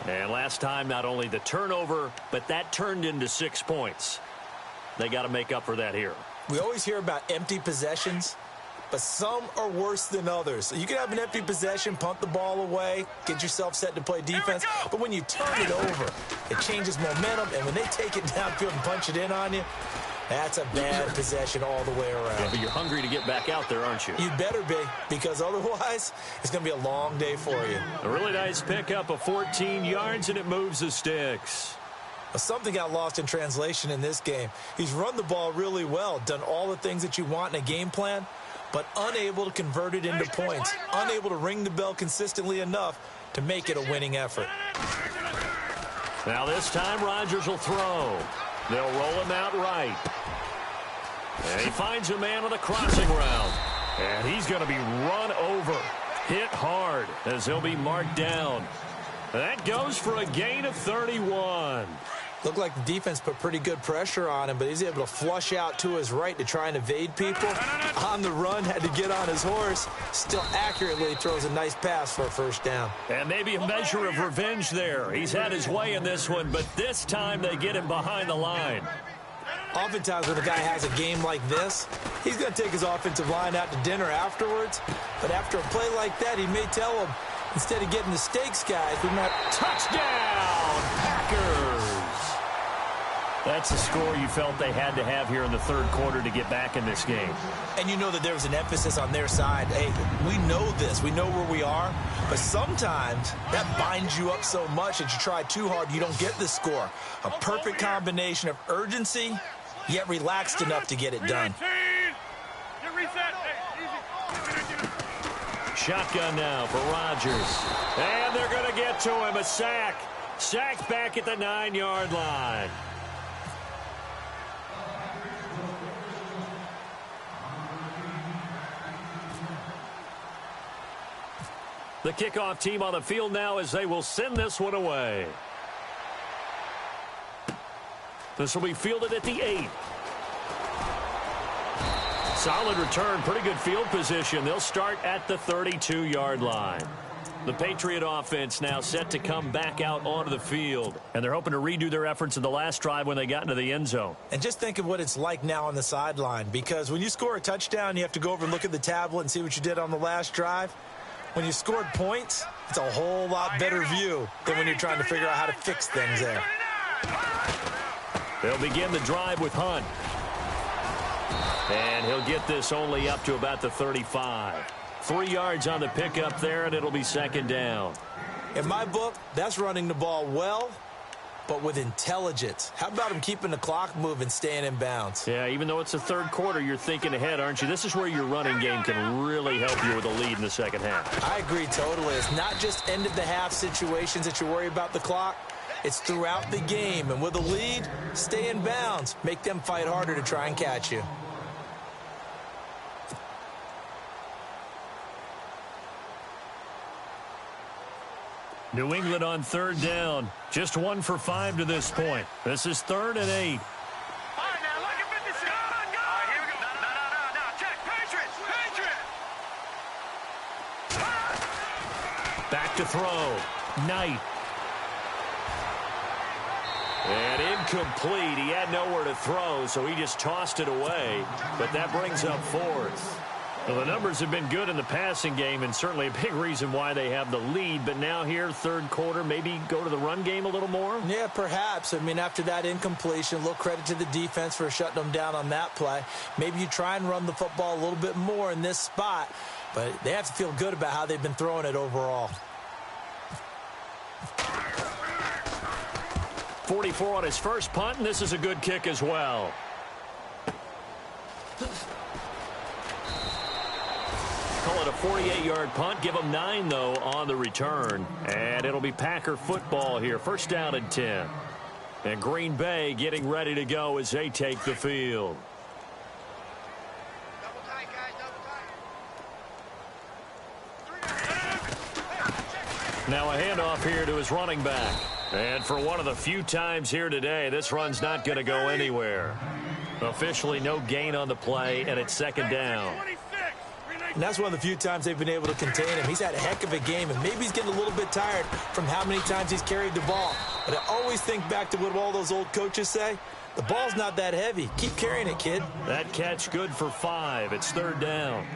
And last time, not only the turnover, but that turned into 6 points. They got to make up for that here. We always hear about empty possessions, but some are worse than others. So you can have an empty possession, punt the ball away, get yourself set to play defense, but when you turn it over, it changes momentum, and when they take it downfield and punch it in on you, that's a bad possession all the way around. Yeah, but you're hungry to get back out there, aren't you? You better be, because otherwise it's going to be a long day for you. A really nice pickup of 14 yards, and it moves the sticks. Something got lost in translation in this game. He's run the ball really well, done all the things that you want in a game plan, but unable to convert it into points, unable to ring the bell consistently enough to make it a winning effort. Now this time Rodgers will throw. They'll roll him out right. And he finds a man on the crossing route. And he's going to be run over, hit hard as he'll be marked down. That goes for a gain of 31. Looked like the defense put pretty good pressure on him, but he's able to flush out to his right to try and evade people. On the run, had to get on his horse. Still accurately throws a nice pass for a first down. And maybe a measure of revenge there. He's had his way in this one, but this time they get him behind the line. Oftentimes when a guy has a game like this, he's going to take his offensive line out to dinner afterwards. But after a play like that, he may tell him, instead of getting the stakes, guys, we might... Touchdown, Packers! That's the score you felt they had to have here in the third quarter to get back in this game. And you know that there was an emphasis on their side. Hey, we know this. We know where we are. But sometimes that binds you up so much that you try too hard, you don't get the score. A perfect combination of urgency, yet relaxed enough to get it done. Shotgun now for Rodgers. And they're going to get to him. A sack. Sacked back at the 9-yard line. The kickoff team on the field now as they will send this one away. This will be fielded at the 8. Solid return, pretty good field position. They'll start at the 32-yard line. The Patriot offense now set to come back out onto the field. And they're hoping to redo their efforts in the last drive when they got into the end zone. And just think of what it's like now on the sideline. Because when you score a touchdown, you have to go over and look at the tablet and see what you did on the last drive. When you scored points, it's a whole lot better view than when you're trying to figure out how to fix things there. They'll begin the drive with Hunt. And he'll get this only up to about the 35. 3 yards on the pickup there, and it'll be second down. In my book, that's running the ball well, but with intelligence. How about him keeping the clock moving, staying in bounds? Yeah, even though it's the third quarter, you're thinking ahead, aren't you? This is where your running game can really help you with a lead in the second half. I agree totally. It's not just end-of-the-half situations that you worry about the clock. It's throughout the game. And with a lead, stay in bounds. Make them fight harder to try and catch you. New England on third down. Just 1 for 5 to this point. This is 3rd and 8. Back to throw. Knight. And incomplete. He had nowhere to throw, so he just tossed it away. But that brings up fourth. Well, the numbers have been good in the passing game, and certainly a big reason why they have the lead. But now here, third quarter, maybe go to the run game a little more? Yeah, perhaps. I mean, after that incompletion, a little credit to the defense for shutting them down on that play. Maybe you try and run the football a little bit more in this spot, but they have to feel good about how they've been throwing it overall. 44 on his first punt, and this is a good kick as well. Call it a 48-yard punt. Give them 9, though, on the return. And it'll be Packer football here. First down and 10. And Green Bay getting ready to go as they take the field. Double tight, guys, double tight. Now a handoff here to his running back. And for one of the few times here today, this run's not going to go anywhere. Officially no gain on the play, and it's second down. And that's one of the few times they've been able to contain him. He's had a heck of a game, and maybe he's getting a little bit tired from how many times he's carried the ball. But I always think back to what all those old coaches say. The ball's not that heavy. Keep carrying it, kid. That catch good for 5. It's third down.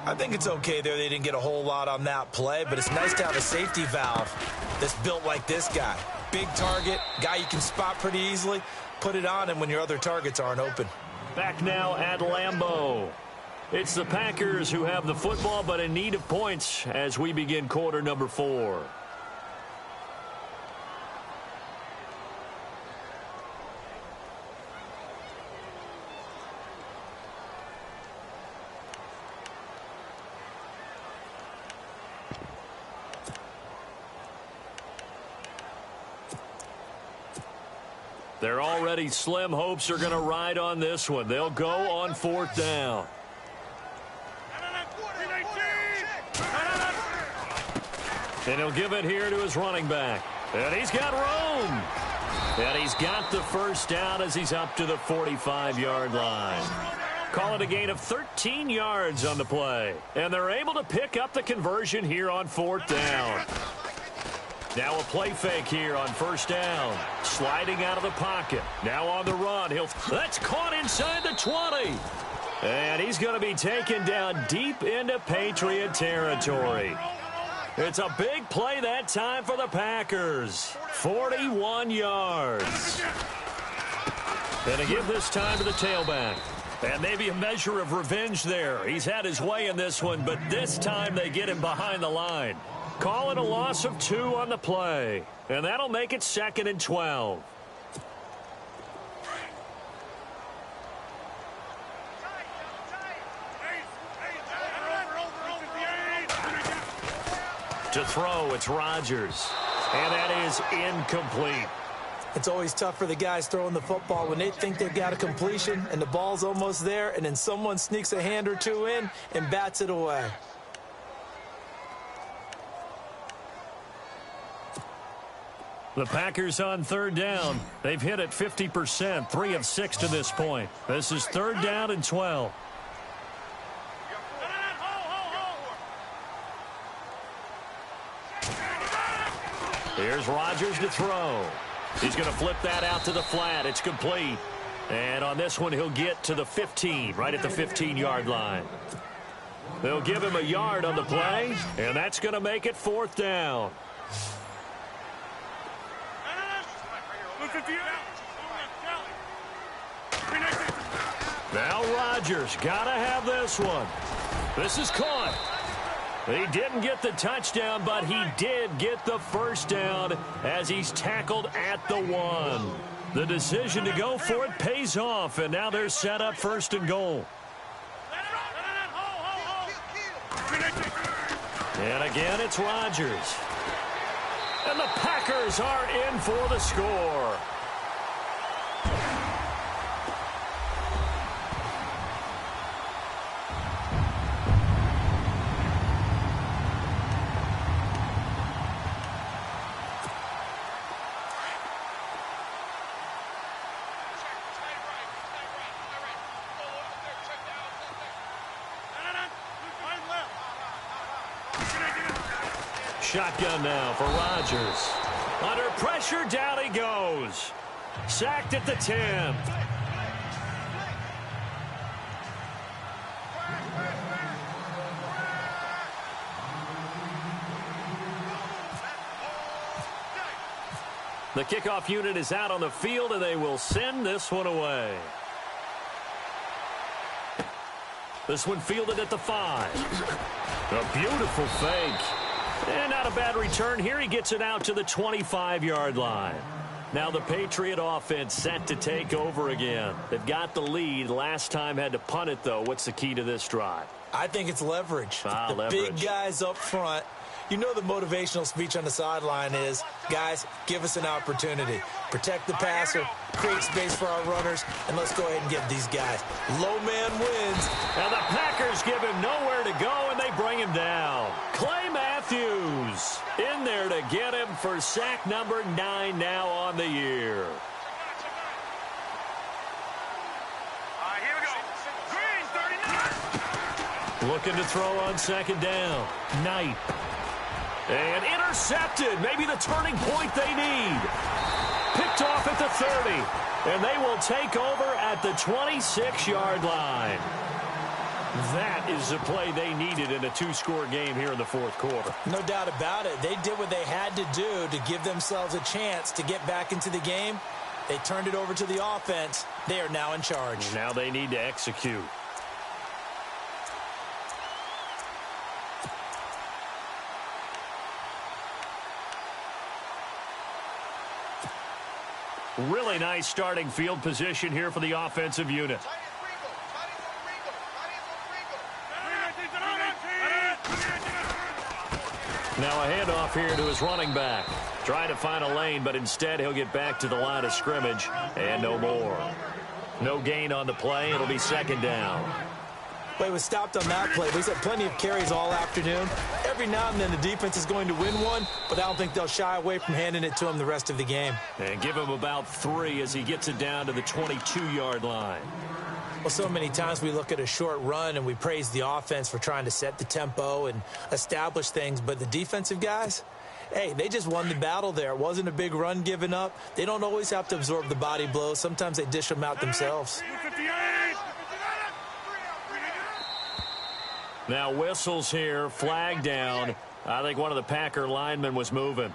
I think it's okay there. They didn't get a whole lot on that play, but it's nice to have a safety valve that's built like this guy. Big target, guy you can spot pretty easily. Put it on him when your other targets aren't open. Back now at Lambeau. It's the Packers who have the football, but in need of points as we begin quarter number 4. They're already slim hopes are going to ride on this one. They'll go on fourth down. And he'll give it here to his running back. And he's got room. And he's got the first down as he's up to the 45-yard line. Call it a gain of 13 yards on the play. And they're able to pick up the conversion here on fourth down. Now a play fake here on first down. Sliding out of the pocket. Now on the run. That's caught inside the 20. And he's going to be taken down deep into Patriot territory. It's a big play that time for the Packers. 41 yards. And to give this time to the tailback. And maybe a measure of revenge there. He's had his way in this one, but this time they get him behind the line. Call it a loss of 2 on the play. And that'll make it second and 12. To throw, it's Rodgers. And that is incomplete. It's always tough for the guys throwing the football when they think they've got a completion and the ball's almost there, and then someone sneaks a hand or two in and bats it away. The Packers on third down. They've hit it 50%, 3 of 6 to this point. This is third down and 12. Here's Rodgers to throw. He's going to flip that out to the flat. It's complete. And on this one, he'll get to the 15, right at the 15-yard line. They'll give him a yard on the play, and that's going to make it fourth down. Now Rodgers got to have this one. This is caught. He didn't get the touchdown, but he did get the first down as he's tackled at the 1. The decision to go for it pays off, and now they're set up first and goal. And again, it's Rodgers. And the Packers are in for the score. shotgun now for Rodgers. Under pressure, down he goes. Sacked at the 10. The kickoff unit is out on the field, and they will send this one away. This one fielded at the 5. A beautiful fake. And not a bad return here. He gets it out to the 25-yard line. Now the Patriot offense set to take over again. They've got the lead. Last time had to punt it, though. What's the key to this drive? I think it's leverage. Leverage. Big guys up front. You know the motivational speech on the sideline is, guys, give us an opportunity. Protect the passer, create space for our runners, and let's go ahead and get these guys. Low man wins. And the Packers give him nowhere to go, and they bring him down. Clay Matthews in there to get him for sack number 9 now on the year. Here we go. Green, 39. Looking to throw on second down. Knight. And intercepted. Maybe the turning point they need. Picked off at the 30. And they will take over at the 26-yard line. That is the play they needed in a 2-score game here in the fourth quarter. No doubt about it. They did what they had to do to give themselves a chance to get back into the game. They turned it over to the offense. They are now in charge. Now they need to execute. Really nice starting field position here for the offensive unit. Now a handoff here to his running back. Trying to find a lane, but instead he'll get back to the line of scrimmage and no more. No gain on the play. It'll be second down. Well, he was stopped on that play, but he's had plenty of carries all afternoon. Every now and then the defense is going to win one, but I don't think they'll shy away from handing it to him the rest of the game. And give him about 3 as he gets it down to the 22-yard line. Well, so many times we look at a short run and we praise the offense for trying to set the tempo and establish things, but the defensive guys, hey, they just won the battle there. It wasn't a big run given up. They don't always have to absorb the body blows. Sometimes they dish them out themselves. Now whistles here, flag down. I think one of the Packer linemen was moving.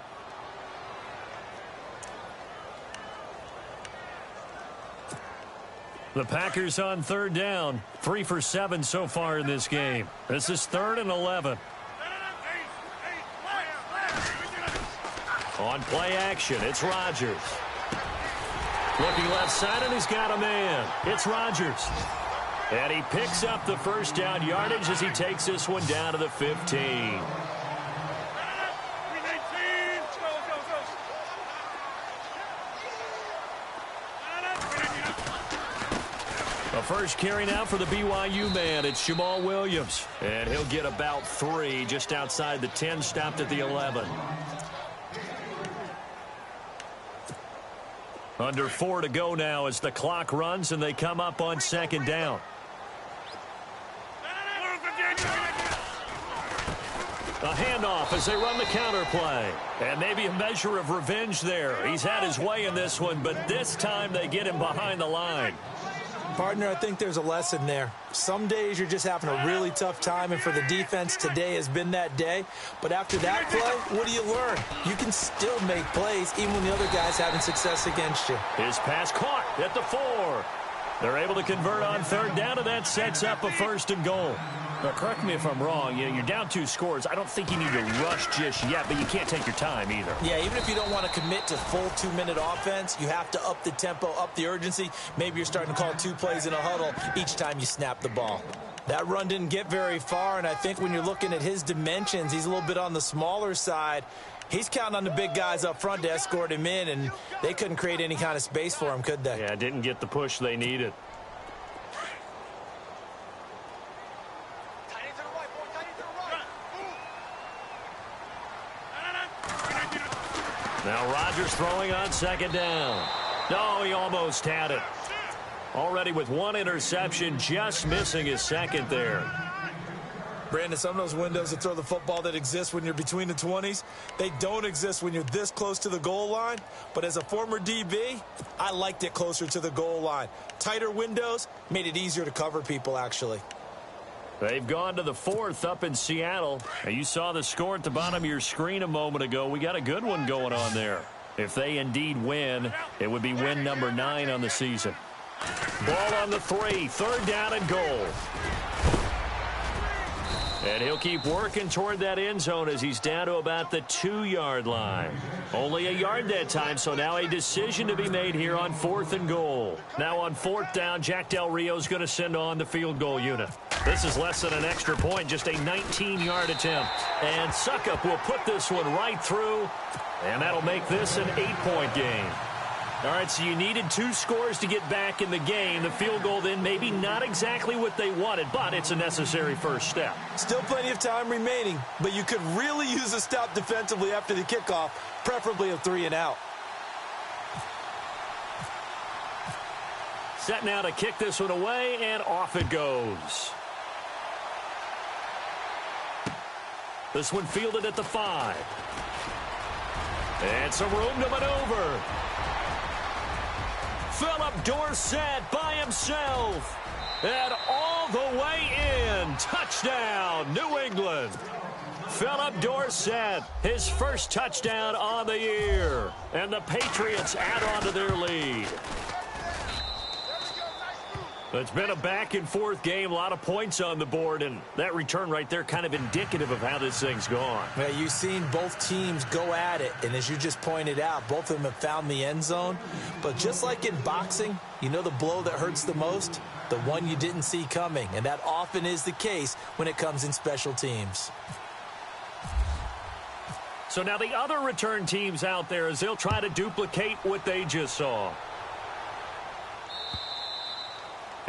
The Packers on third down. 3 for 7 so far in this game. This is 3rd and 11. On play action, it's Rodgers. Looking left side, and he's got a man. It's Rodgers. And he picks up the first down yardage as he takes this one down to the 15. A first carry now for the BYU man. It's Jamal Williams. And he'll get about 3 just outside the 10, stopped at the 11. Under 4 to go now as the clock runs and they come up on second down. A handoff as they run the counter play. And maybe a measure of revenge there. He's had his way in this one, but this time they get him behind the line. Partner, I think there's a lesson there. Some days you're just having a really tough time, and for the defense, today has been that day. But after that play, what do you learn? You can still make plays even when the other guy's having success against you. His pass caught at the 4. They're able to convert on third down, and that sets up a 1st and goal. Now, correct me if I'm wrong. You're down 2 scores. I don't think you need to rush just yet, but you can't take your time either. Yeah, even if you don't want to commit to full 2-minute offense, you have to up the tempo, up the urgency. Maybe you're starting to call 2 plays in a huddle each time you snap the ball. That run didn't get very far, and I think when you're looking at his dimensions, he's a little bit on the smaller side. He's counting on the big guys up front to escort him in, and they couldn't create any kind of space for him, could they? Yeah, didn't get the push they needed. Now Rodgers throwing on second down. No, he almost had it. Already with 1 interception, just missing his 2nd there. Brandon, some of those windows to throw the football that exist when you're between the 20s, they don't exist when you're this close to the goal line. But as a former DB, I liked it closer to the goal line. Tighter windows made it easier to cover people, actually. They've gone to the fourth up in Seattle. Now, you saw the score at the bottom of your screen a moment ago. We got a good one going on there. If they indeed win, it would be win number 9 on the season. Ball on the 3, third down and goal. And he'll keep working toward that end zone as he's down to about the 2-yard line. Only a yard that time, so now a decision to be made here on 4th and goal. Now on 4th down, Jack Del Rio's going to send on the field goal unit. This is less than an extra point, just a 19-yard attempt. And Suckup will put this one right through, and that'll make this an 8-point game. All right, so you needed 2 scores to get back in the game. The field goal then maybe not exactly what they wanted, but it's a necessary first step. Still plenty of time remaining, but you could really use a stop defensively after the kickoff, preferably a 3 and out. Set now to kick this one away, and off it goes. This one fielded at the 5. And some room to maneuver. Philip Dorsett by himself. And all the way in. Touchdown, New England. Philip Dorsett, his first touchdown on the year. And the Patriots add on to their lead. It's been a back-and-forth game, a lot of points on the board, and that return right there kind of indicative of how this thing's gone. Yeah, you've seen both teams go at it, and as you just pointed out, both of them have found the end zone. But just like in boxing, you know the blow that hurts the most? The one you didn't see coming, and that often is the case when it comes in special teams. So now the other return teams out there as they'll try to duplicate what they just saw.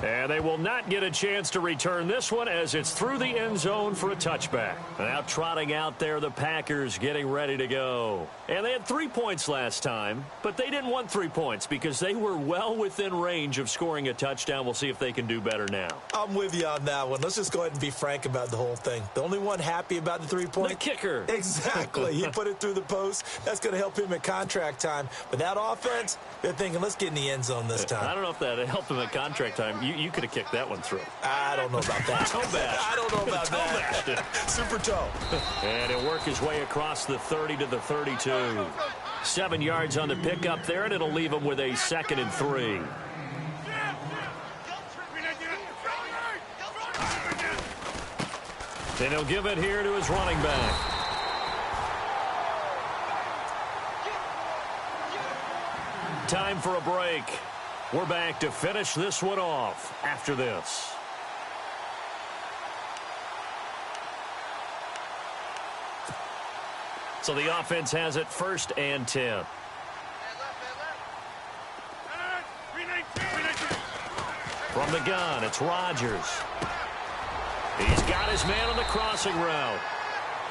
And they will not get a chance to return this one as it's through the end zone for a touchback. Now trotting out there, the Packers getting ready to go. And they had 3 points last time, but they didn't want 3 points because they were well within range of scoring a touchdown. We'll see if they can do better now. I'm with you on that one. Let's just go ahead and be frank about the whole thing. The only one happy about the 3-point? The kicker. Exactly. He put it through the post. That's going to help him at contract time. But that offense, they're thinking, let's get in the end zone this time. I don't know if that helped him at contract time. You could have kicked that one through. I don't know about that. Toe bash. I don't know about that. Super toe. And he'll work his way across the 30 to the 32. 7 yards on the pickup there, and it'll leave him with a 2nd and 3. And he'll give it here to his running back. Time for a break. We're back to finish this one off after this. So the offense has it 1st and 10. From the gun, it's Rodgers. He's got his man on the crossing route.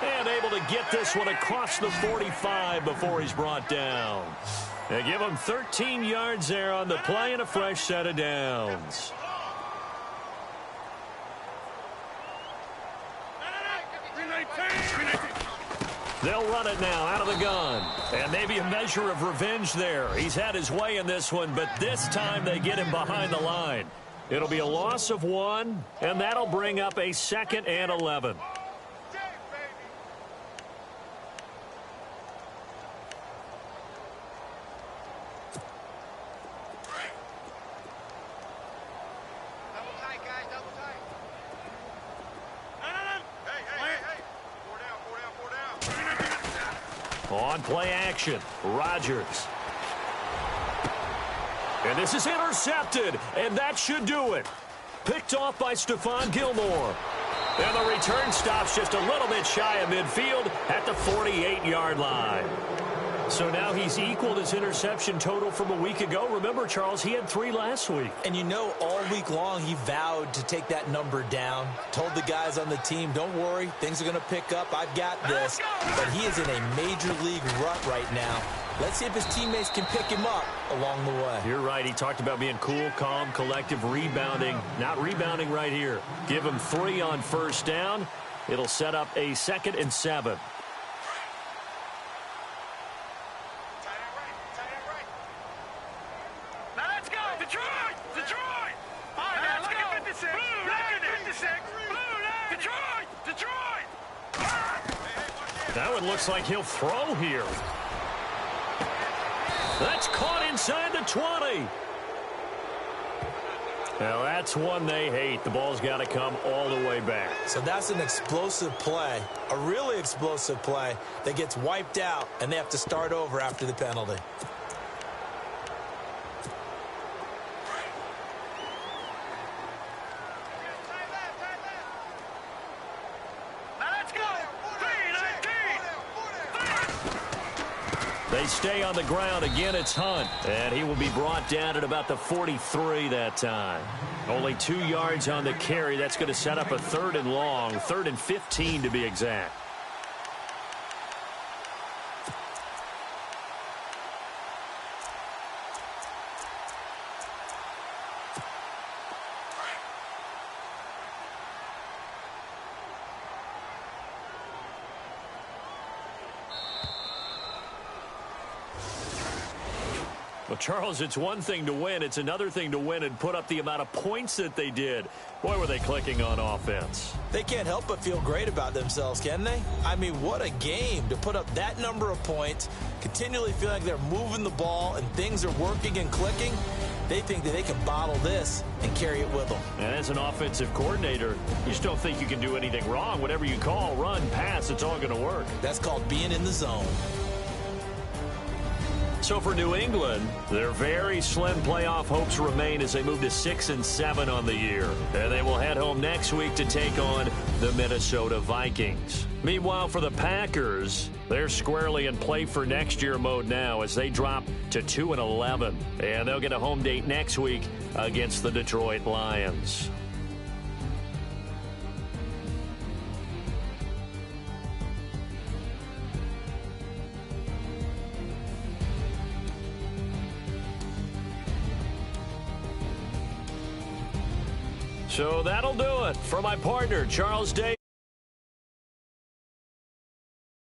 And able to get this one across the 45 before he's brought down. They give him 13 yards there on the play and a fresh set of downs. They'll run it now out of the gun. And maybe a measure of revenge there. He's had his way in this one, but this time they get him behind the line. It'll be a loss of 1, and that'll bring up a 2nd and 11. On play action, Rodgers. And this is intercepted, and that should do it. Picked off by Stephon Gilmore. And the return stops just a little bit shy of midfield at the 48-yard line. So now he's equaled his interception total from a week ago. Remember, Charles, he had 3 last week. And you know, all week long he vowed to take that number down. Told the guys on the team, don't worry, things are going to pick up. I've got this. But he is in a major league rut right now. Let's see if his teammates can pick him up along the way. You're right. He talked about being cool, calm, collective, rebounding. Not rebounding right here. Give him 3 on 1st down. It'll set up a 2nd and 7. Now let's go! Detroit! Detroit! All right, now let's go! 56. Blue, look at 56. Blue, Detroit! Detroit! Now it looks like he'll throw here. That's caught inside the 20. Now that's one they hate. The ball's got to come all the way back. So that's an explosive play, a really explosive play that gets wiped out, and they have to start over after the penalty. They stay on the ground. Again, it's Hunt. And he will be brought down at about the 43 that time. Only 2 yards on the carry. That's going to set up a 3rd and long. 3rd and 15 to be exact. Well, Charles, it's one thing to win. It's another thing to win and put up the amount of points that they did. Boy, were they clicking on offense. They can't help but feel great about themselves, can they? I mean, what a game to put up that number of points, continually feel like they're moving the ball and things are working and clicking. They think that they can bottle this and carry it with them. And as an offensive coordinator, you just don't think you can do anything wrong. Whatever you call, run, pass, it's all going to work. That's called being in the zone. So for New England, their very slim playoff hopes remain as they move to 6 and 7 on the year. And they will head home next week to take on the Minnesota Vikings. Meanwhile, for the Packers, they're squarely in play for next year mode now as they drop to 2 and 11. And they'll get a home date next week against the Detroit Lions. So that'll do it. For my partner, Charles Davis.